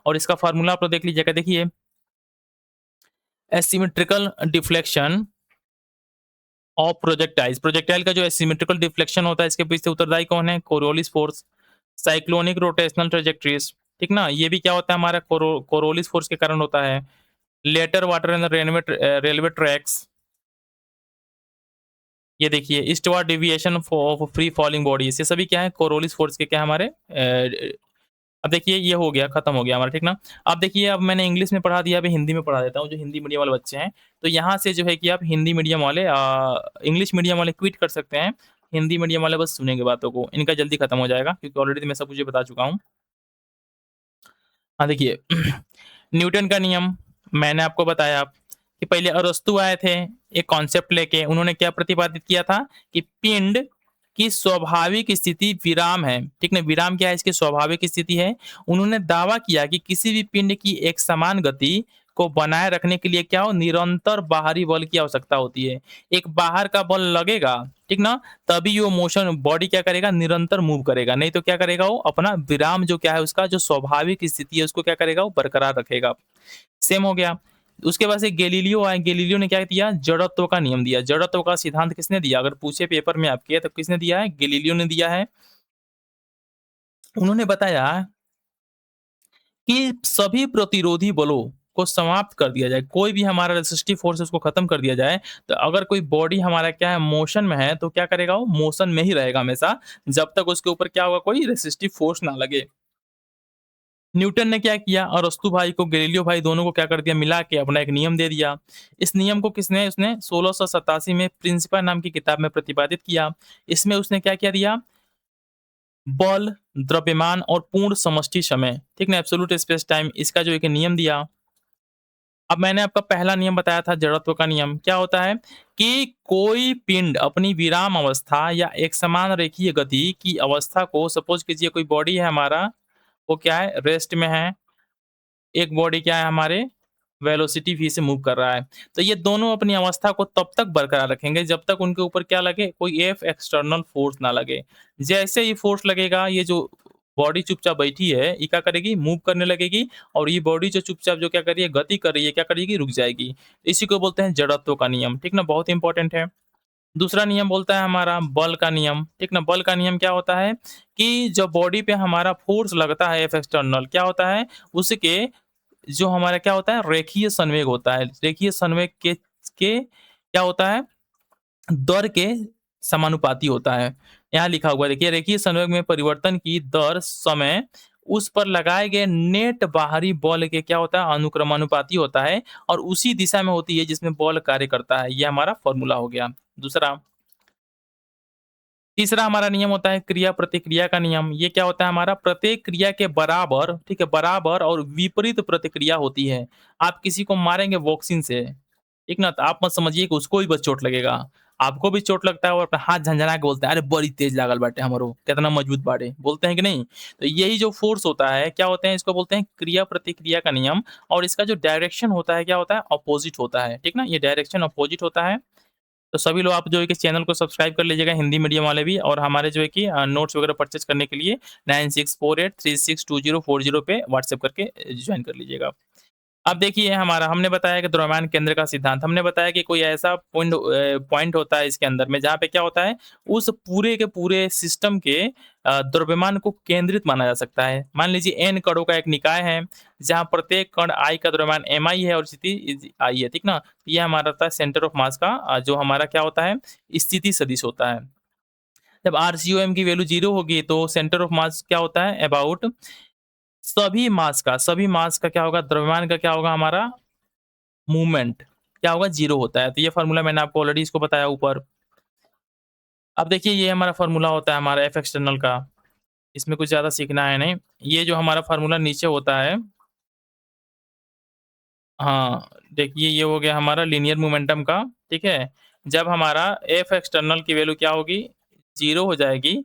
और इसका फ़ॉर्मूला आप लोग देख लीजिएगा, देखिए asymmetrical deflection of projectiles. Projectile का जो एसिमेट्रिकल डिफ्लेक्शन होता है, इसके पीछे उत्तरदायी कौन है? Coriolis force. साइक्लोनिक रोटेशनल ट्रैजेक्टरीज़, ठीक ना? ये भी क्या होता है हमारा कोरियोलिस फ़ोर्स के कारण होता है। Letter water in the railway tracks, ये देखिए eastward deviation of free falling bodies, ये सभी क्या है? कोरियोलिस फ़ोर्स के क्या हमारे अब देखिए ये हो गया, खत्म हो गया हमारा, ठीक ना? अब देखिए, अब मैंने इंग्लिश में पढ़ा दिया, अभी हिंदी में पढ़ा देता हूँ, जो हिंदी मीडियम वाले बच्चे हैं। तो यहाँ से जो है कि आप हिंदी मीडियम वाले इंग्लिश मीडियम वाले क्विट कर सकते हैं। हिंदी मीडियम वाले बस सुनेंगे बातों को, इनका जल्दी खत्म हो जाएगा क्योंकि ऑलरेडी मैं सब कुछ ये बता चुका हूँ। हाँ, देखिए न्यूटन का नियम मैंने आपको बताया कि पहले अरस्तू आए थे, एक कॉन्सेप्ट लेके उन्होंने क्या प्रतिपादित किया था कि पिंड की स्वाभाविक स्थिति विराम है, ठीक ना? विराम क्या है? इसकी स्वाभाविक स्थिति है। उन्होंने दावा किया कि किसी भी पिंड की एक समान गति को बनाए रखने के लिए क्या हो निरंतर बाहरी बल की आवश्यकता होती है। एक बाहर का बल लगेगा, ठीक ना? तभी वो मोशन बॉडी क्या करेगा निरंतर मूव करेगा, नहीं तो क्या करेगा वो अपना विराम जो क्या है उसका जो स्वाभाविक स्थिति है उसको क्या करेगा वो बरकरार रखेगा। सेम हो गया। उसके बाद से गैलीलियो आए, गैलीलियो ने क्या दिया? जड़त्व का नियम दिया। जड़त्व का सिद्धांत किसने दिया? अगर पूछे पेपर में आपके तो किसने दिया है? गैलीलियो ने दिया है। उन्होंने बताया कि सभी प्रतिरोधी बलों को समाप्त कर दिया जाए, कोई भी हमारा रेसिस्टिव फोर्स है उसको खत्म कर दिया जाए, तो अगर कोई बॉडी हमारा क्या है मोशन में है तो क्या करेगा वो मोशन में ही रहेगा हमेशा, जब तक उसके ऊपर क्या होगा कोई रेसिस्टिव फोर्स ना लगे। न्यूटन ने क्या किया? अरस्तू भाई को, गैलीलियो भाई दोनों को क्या कर दिया? मिला के अपना एक नियम दे दिया। इस नियम को किसने उसने 1687 में प्रिंसिपा नाम की किताब में प्रतिपादित किया। इसमें उसने क्या क्या दिया? बल, द्रव्यमान और पूर्ण समष्टि समय, ठीक ना? एब्सोल्यूट स्पेस टाइम, इसका जो एक नियम दिया। अब मैंने आपका पहला नियम बताया था जड़त्व का नियम, क्या होता है कि कोई पिंड अपनी विराम अवस्था या एक समान रेखीय गति की अवस्था को, सपोज कीजिए कोई बॉडी है हमारा, वो क्या है रेस्ट में है, एक बॉडी क्या है हमारे वेलोसिटी v से मूव कर रहा है। तो ये दोनों अपनी अवस्था को तब तक बरकरार रखेंगे जब तक उनके ऊपर क्या लगे? कोई एफ एक्सटर्नल फोर्स ना लगे। जैसे ही फोर्स लगेगा, ये जो बॉडी चुपचाप बैठी है, ये क्या करेगी? मूव करने लगेगी, और ये बॉडी जो चुपचाप जो क्या कर रही है? गति कर रही है, क्या करेगी? रुक जाएगी। इसी को बोलते हैं जड़त्व का नियम, ठीक ना? बहुत इंपॉर्टेंट है। दूसरा नियम बोलता है हमारा बल का नियम, ठीक ना? बल का नियम क्या होता है कि जब बॉडी पे हमारा फोर्स लगता है एफ एक्सटर्नल, क्या होता है? उसके जो हमारा क्या होता है रेखीय संवेग होता है। रेखीय संवेग के क्या होता है? दर के समानुपाती होता है। यहाँ लिखा हुआ है देखिए, रेखीय संवेग में परिवर्तन की दर समय उस पर लगाए गए नेट बाहरी बल के क्या होता है? अनुक्रमानुपाती होता है, और उसी दिशा में होती है जिसमें बल कार्य करता है। ये हमारा फॉर्मूला हो गया दूसरा। तीसरा हमारा नियम होता है क्रिया प्रतिक्रिया का नियम। ये क्या होता है हमारा? प्रत्येक क्रिया के बराबर, ठीक है, बराबर और विपरीत प्रतिक्रिया होती है। आप किसी को मारेंगे बॉक्सिंग से, ठीक ना? तो आप मत समझिए कि उसको ही बस चोट लगेगा। आपको भी चोट लगता है और अपना हाथ झनझना के बोलता है, "अरे! बड़ी तेज लागल बाटे हमरो, केतना मजबूत बाड़े।" बोलते हैं कि नहीं? तो यही जो फोर्स होता है, क्या होते हैं? इसको बोलते हैं क्रिया प्रतिक्रिया का नियम, और इसका जो डायरेक्शन होता है, क्या होता है? अपोजिट होता है, ठीक ना? ये डायरेक्शन अपोजिट होता है। तो सभी लोग आप जो है कि चैनल को सब्सक्राइब कर लीजिएगा, हिंदी मीडियम वाले भी, और हमारे जो है कि नोट्स वगैरह परचेज़ करने के लिए 9648362040 पे व्हाट्सएप करके जॉइन कर लीजिएगा। अब देखिए हमारा हमने बताया कि द्रव्यमान केंद्र का सिद्धांत, हमने बताया कि कोई ऐसा पॉइंट होता है इसके अंदर में जहाँ पे क्या होता है, उस पूरे के पूरे सिस्टम के द्रव्यमान को केंद्रित माना जा सकता है। मान लीजिए n कणों का एक निकाय है, जहाँ प्रत्येक कण i का द्रव्यमान mi है और स्थिति i है, ठीक ना? ये हमारा था सेंटर ऑफ मास का जो हमारा क्या होता है स्थिति सदिश होता है। जब RCOM की वैल्यू 0 होगी तो सेंटर ऑफ मास क्या होता है अबाउट सभी मास का क्या होगा? द्रव्यमान का क्या होगा हमारा? मूवमेंट क्या होगा? 0 होता है। तो ये फ़ॉर्मूला मैंने आपको ऑलरेडी इसको बताया ऊपर। अब देखिए ये हमारा फ़ॉर्मूला होता है हमारा एफ एक्सटर्नल का, इसमें कुछ ज़्यादा सीखना है नहीं। ये जो हमारा फ़ॉर्मूला नीचे होता है, हाँ, देखिए ये हो गया हमारा लीनियर मोमेंटम का, ठीक है? जब हमारा एफ एक्सटर्नल की वैल्यू क्या होगी? 0 हो जाएगी,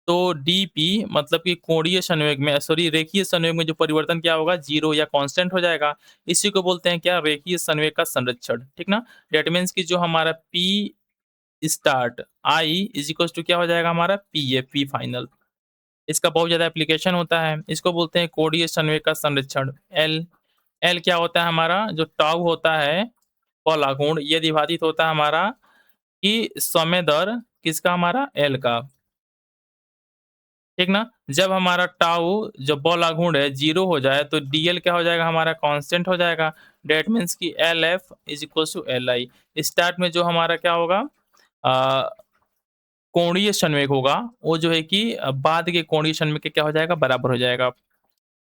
तो डीपी मतलब कि कोणीय संवेग में सॉरी रेखीय संवेग में जो परिवर्तन क्या होगा? 0 या कांस्टेंट हो जाएगा। इसी को बोलते हैं क्या? रेखीय संवेग का संरक्षण, ठीक ना? दैट मीन्स कि जो हमारा P start I is equals to क्या हो जाएगा हमारा? P A, P final. इसका बहुत ज़्यादा एप्लीकेशन होता है। इसको बोलते हैं कोणीय संवेग का संरक्षण। एल एल क्या होता है हमारा? जो टाउ होता है पल आघूर्ण, ये विभाजित होता है हमारा कि समय दर किसका? हमारा एल का, ठीक ना? जब हमारा टाउ जो बल आघूर्ण है 0 हो जाए तो डीएल क्या हो जाएगा? हमारा कांस्टेंट हो जाएगा। दैट मीन्स कि L F is equals to L I. Start में जो हमारा क्या होगा? अ, कोणीय संवेग होगा, वो जो है कि बाद के कोणीय संवेग के क्या हो जाएगा? बराबर हो जाएगा।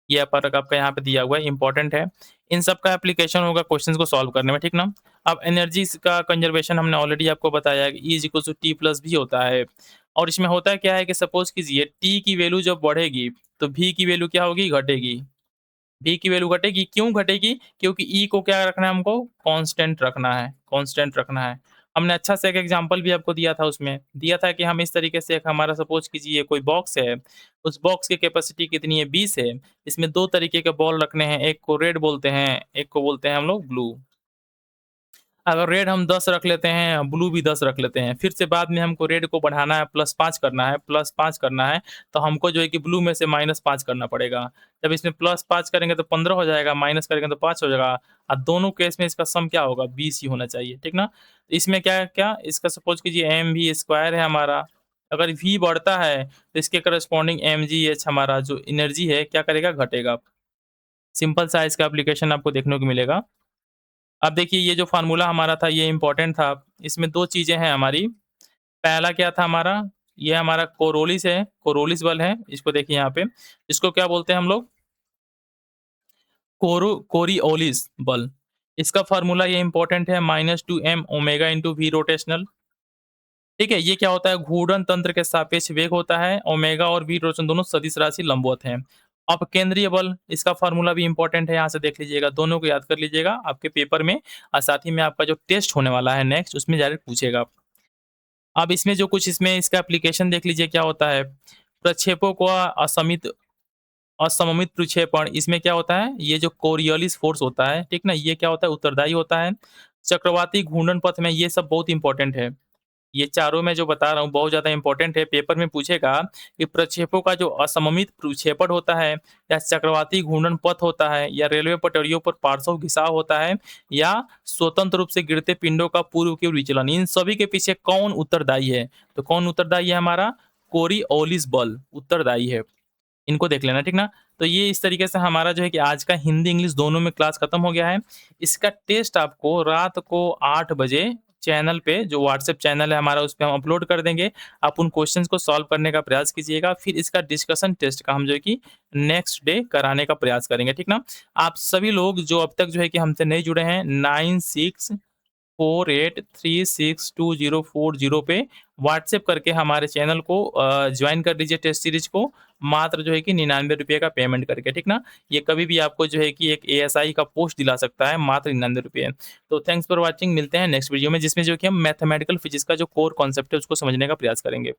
ये पर आपका यहाँ पे दिया हुआ है, इंपॉर्टेंट है। इन सब का एप्लीकेशन होगा क्वेश्चंस को सॉल्व करने में, ठीक ना? अब एनर्जी का कंजर्वेशन हमने ऑलरेडी आपको बताया है कि E is equal to T plus भी होता है, और इसमें होता क्या है कि सपोज कीजिए टी की वैल्यू जब बढ़ेगी तो भी की वैल्यू क्या होगी? घटेगी। भी की वैल्यू घटेगी, क्यों घटेगी? क्योंकि ई को क्या रखना है हमको? कांस्टेंट रखना है, कांस्टेंट रखना है। हमने अच्छा से एक एग्ज़ाम्पल भी आपको दिया था उसमें। दिया था कि हम इस तरीके से एक हमारा सपोज़ कीजिए कोई बॉक्स है, उस बॉक्स की कैपेसिटी कितनी है 20 है। इसमें 2 तरीके के बॉल रखने हैं, एक को रेड बोलते हैं, एक को बोलते हैं हम लोग ब्लू। अगर रेड हम 10 रख लेते हैं, ब्लू भी 10 रख लेते हैं, फिर से बाद में हमको रेड को बढ़ाना है, +5 करना है, +5 करना है, तो हमको जो है कि ब्लू में से -5 करना पड़ेगा। जब इसमें +5 करेंगे तो 15 हो जाएगा, माइनस करेंगे तो 5 हो जाएगा। दोनों केस में इसका सम क्या होगा? 20 ही होना चाहिए, ठीक ना? इसमें क्या है क्या इसका सपोज़ कीजिए mv स्क्वायर है हमारा, अगर v बढ़ता है, तो इसके करस्पॉन्डिंग mgh हमारा जो एनर्जी है, क्या करेगा? घटेगा। सिंपल सा इसका एप्लीकेशन आपको देखने को मिलेगा। अब देखिए ये जो फ़ॉर्मूला हमारा था ये इम्पोर्टेंट था। इसमें 2 चीज़ें हैं हमारी। पहला क्या था हमारा, ये हमारा कोरोलिस है, कोरोलिस बल है। इसको देखिए यहाँ पे, इसको क्या बोलते हैं हम लोग? कोरिओलिस बल। इसका फ़ॉर्मूला ये इम्पोर्टेंट है -2m omega into v rotational. ठीक है? ये क्या होता है? घूर्णन तंत्र के सापेक्ष वेग होता है। ओमेगा और v रोटेशन दोनों सदिश राशि लंबवत हैं। अब केंद्रीय बल, इसका फ़ॉर्मूला भी इम्पोर्टेंट है, यहाँ से देख लीजिएगा। दोनों को याद कर लीजिएगा आपके पेपर में और साथ ही में आपका जो टेस्ट होने वाला है नेक्स्ट, उसमें डायरेक्ट पूछेगा। अब इसमें जो कुछ इसमें इसका एप्लीकेशन देख लीजिए क्या होता है। प्रक्षेपों को असममित प्रक्षेपण, इसमें क्या होता है? ये जो कोरियोलिस फ़ोर्स होता है, ठीक ना? ये क्या होता है? उत्तरदायी होता है। चक्रवाती घूर्णन पथ में ये सब बहुत इम्पोर्टेंट है। ये चारों मैं जो बता रहा हूँ बहुत ज़्यादा इम्पोर्टेंट है। पेपर में पूछेगा कि प्रक्षेपों का जो असममित प्रक्षेपण होता है, या चक्रवाती घूर्णन पथ होता है, या रेलवे पटरियों पर पार्श्व घिसाव होता है, या स्वतंत्र रूप से गिरते पिंडों का पूर्व की ओर विचलन, इन सभी के पीछे कौन उत्तरदायी है? तो कौन उत्तरदायी है हमारा? कोरिओलिस बल उत्तरदायी है। इनको देख लेना, ठीक ना? तो ये इस तरीके से हमारा जो है कि आज का हिंदी, इंग्लिश दोनों में क्लास खत्म हो गया है। इसका टेस्ट आपको रात को 8 बजे चैनल पे, जो व्हाट्सएप चैनल है हमारा, उसपे हम अपलोड कर देंगे। आप उन क्वेश्चंस को सॉल्व करने का प्रयास कीजिएगा। फिर इसका डिस्कशन टेस्ट का हम जो है कि नेक्स्ट डे कराने का प्रयास करेंगे, ठीक ना? आप सभी लोग जो अब तक जो है कि हमसे नहीं जुड़े हैं, 9648362040 पे व्हाट्सएप करके हमारे चैनल को जॉइन कर लीजिए टेस्ट सीरीज को, मात्र जो है कि ₹99 का पेमेंट करके, ठीक ना? ये कभी भी आपको जो है कि एक एएसआई का पोस्ट दिला सकता है, मात्र ₹99। तो थैंक्स फॉर वॉचिंग, मिलते हैं नेक्स्ट वीडियो में, जिसमें जो कि हम मैथमेटिकल फिजिक्स का जो कोर कॉन्सेप्ट है उसको समझने का प्रयास करेंगे।